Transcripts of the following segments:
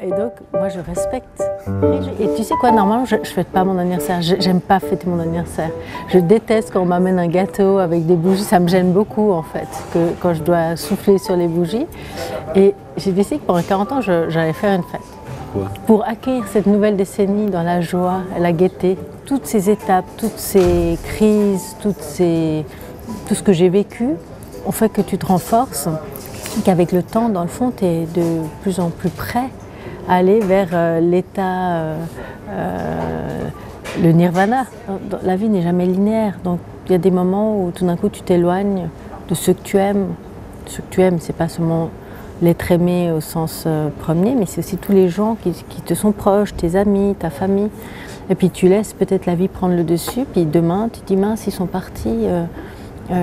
Et donc, moi, je respecte. Et tu sais quoi, normalement, je ne fête pas mon anniversaire. J'aime pas fêter mon anniversaire. Je déteste quand on m'amène un gâteau avec des bougies. Ça me gêne beaucoup, en fait, quand je dois souffler sur les bougies. Et j'ai décidé que pendant 40 ans, j'allais faire une fête. Pourquoi? Pour accueillir cette nouvelle décennie dans la joie, la gaieté. Toutes ces étapes, toutes ces crises, tout ce que j'ai vécu, ont fait que tu te renforces. Qu'avec le temps, dans le fond, tu es de plus en plus prêt à aller vers l'état, le nirvana. La vie n'est jamais linéaire, donc il y a des moments où tout d'un coup tu t'éloignes de ceux que tu aimes. Ceux que tu aimes, c'est pas seulement l'être aimé au sens premier, mais c'est aussi tous les gens qui te sont proches, tes amis, ta famille. Et puis tu laisses peut-être la vie prendre le dessus, puis demain tu te dis mince, ils sont partis.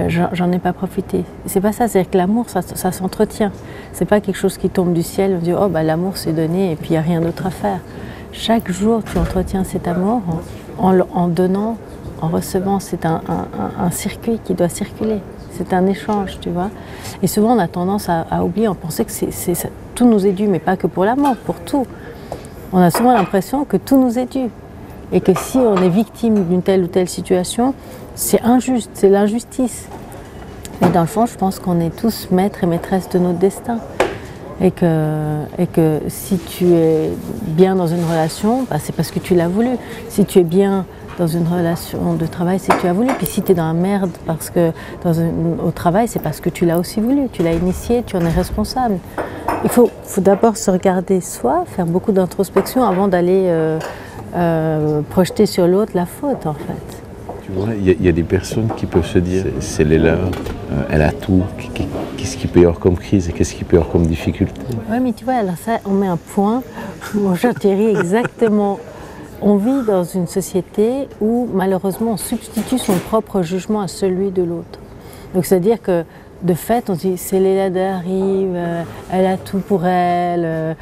J'en ai pas profité. C'est pas ça, c'est-à-dire que l'amour, ça s'entretient. C'est pas quelque chose qui tombe du ciel, on dit oh bah l'amour c'est donné et puis il n'y a rien d'autre à faire. Chaque jour tu entretiens cet amour en donnant, en recevant. C'est un circuit qui doit circuler. C'est un échange, tu vois. Et souvent on a tendance à oublier, on pensait que tout nous est dû, mais pas que pour l'amour, pour tout. On a souvent l'impression que tout nous est dû. Et que si on est victime d'une telle ou telle situation, c'est injuste, c'est l'injustice. Mais dans le fond, je pense qu'on est tous maîtres et maîtresses de notre destin. Et que si tu es bien dans une relation, bah, c'est parce que tu l'as voulu. Si tu es bien dans une relation de travail, c'est que tu as voulu. Puis si tu es dans la merde au travail, c'est parce que tu l'as aussi voulu. Tu l'as initié, tu en es responsable. Il faut d'abord se regarder soi, faire beaucoup d'introspection avant d'aller projeter sur l'autre la faute, en fait. Tu vois, il y a des personnes qui peuvent se dire c'est Léla, elle a tout, qu'est-ce qui peut y avoir comme crise et qu'est-ce qui peut y avoir comme difficulté? Oui, mais tu vois, alors ça, on met un point où j'atterris exactement. On vit dans une société où malheureusement on substitue son propre jugement à celui de l'autre. Donc c'est-à-dire que de fait, on se dit c'est Léla Darive, elle a tout pour elle.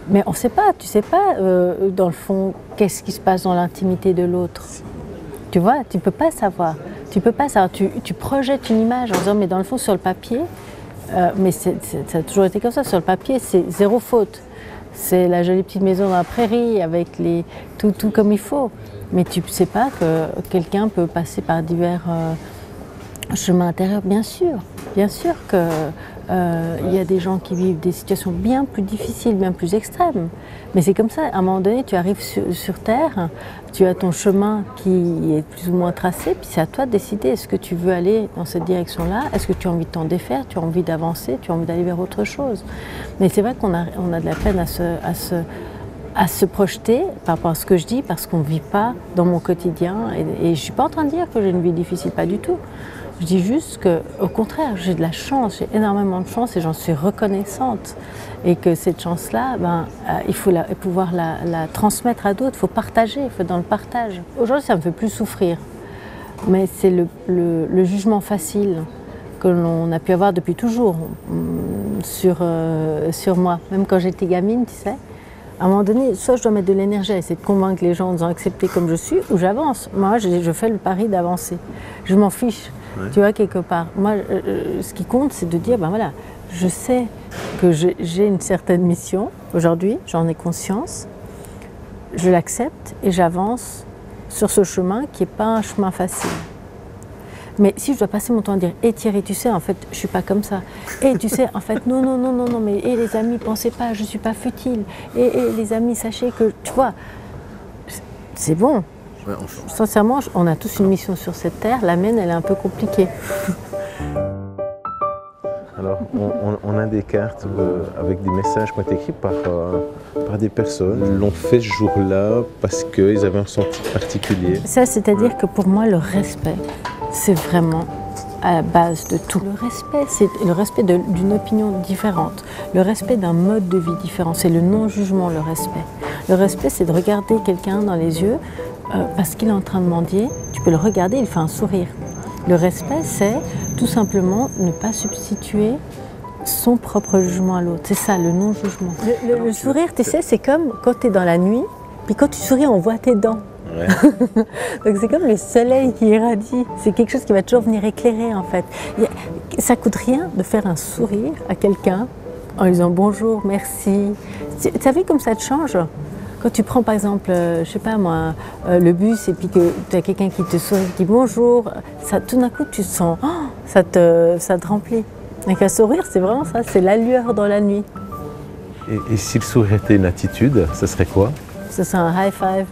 Mais on ne sait pas, tu ne sais pas dans le fond qu'est-ce qui se passe dans l'intimité de l'autre. Tu vois, tu ne peux pas savoir. Tu peux pas savoir. Tu projettes une image en disant mais dans le fond sur le papier, mais ça a toujours été comme ça, sur le papier c'est zéro faute. C'est la jolie petite maison dans la prairie avec tout comme il faut. Mais tu ne sais pas que quelqu'un peut passer par divers chemins intérieurs, bien sûr que y a des gens qui vivent des situations bien plus difficiles, bien plus extrêmes. Mais c'est comme ça, à un moment donné, tu arrives sur Terre, tu as ton chemin qui est plus ou moins tracé, puis c'est à toi de décider, est-ce que tu veux aller dans cette direction-là? Est-ce que tu as envie de t'en défaire? Tu as envie d'avancer? Tu as envie d'aller vers autre chose? Mais c'est vrai qu'on a de la peine à se projeter par rapport à ce que je dis, parce qu'on ne vit pas dans mon quotidien. Et je ne suis pas en train de dire que j'ai une vie difficile, pas du tout. Je dis juste qu'au contraire, j'ai de la chance, j'ai énormément de chance et j'en suis reconnaissante. Et que cette chance-là, il faut pouvoir la transmettre à d'autres, il faut partager, il faut être dans le partage. Aujourd'hui, ça me fait plus souffrir, mais c'est le jugement facile que l'on a pu avoir depuis toujours sur moi. Même quand j'étais gamine, tu sais, à un moment donné, soit je dois mettre de l'énergie à essayer de convaincre les gens en disant accepter comme je suis, ou j'avance. Moi, je fais le pari d'avancer. Je m'en fiche. Ouais. Tu vois, quelque part. Moi, ce qui compte, c'est de dire, ben voilà, je sais que j'ai une certaine mission aujourd'hui, j'en ai conscience, je l'accepte et j'avance sur ce chemin qui n'est pas un chemin facile. Mais si je dois passer mon temps à dire « Thierry, tu sais, en fait, je ne suis pas comme ça. Tu sais, en fait, non, mais les amis, pensez pas, je ne suis pas futile. Les amis, sachez que… » Tu vois, c'est bon. Ouais, enfin. Sincèrement, on a tous une mission sur cette terre. La mienne, elle est un peu compliquée. Alors, on a des cartes avec des messages qui ont été écrits par des personnes. Ils l'ont fait ce jour-là parce qu'ils avaient un ressenti particulier. Ça, c'est-à-dire que pour moi, le respect, c'est vraiment à la base de tout. Le respect, c'est le respect d'une opinion différente. Le respect d'un mode de vie différent. C'est le non-jugement, le respect. Le respect, c'est de regarder quelqu'un dans les yeux parce qu'il est en train de mendier. Tu peux le regarder, il fait un sourire. Le respect, c'est tout simplement ne pas substituer son propre jugement à l'autre. C'est ça, le non-jugement. Le sourire, tu sais, c'est comme quand tu es dans la nuit, puis quand tu souris, on voit tes dents. Ouais. Donc c'est comme le soleil qui irradie. C'est quelque chose qui va toujours venir éclairer, en fait. Ça coûte rien de faire un sourire à quelqu'un en lui disant bonjour, merci. Tu as vu comme ça te change? Quand tu prends par exemple, je sais pas moi, le bus et puis que tu as quelqu'un qui te sourit, qui dit bonjour, ça, tout d'un coup tu te sens, oh, ça te remplit. Avec un sourire, c'est vraiment ça, c'est la lueur dans la nuit. Et si le sourire était une attitude, ce serait quoi? Ce serait un high five.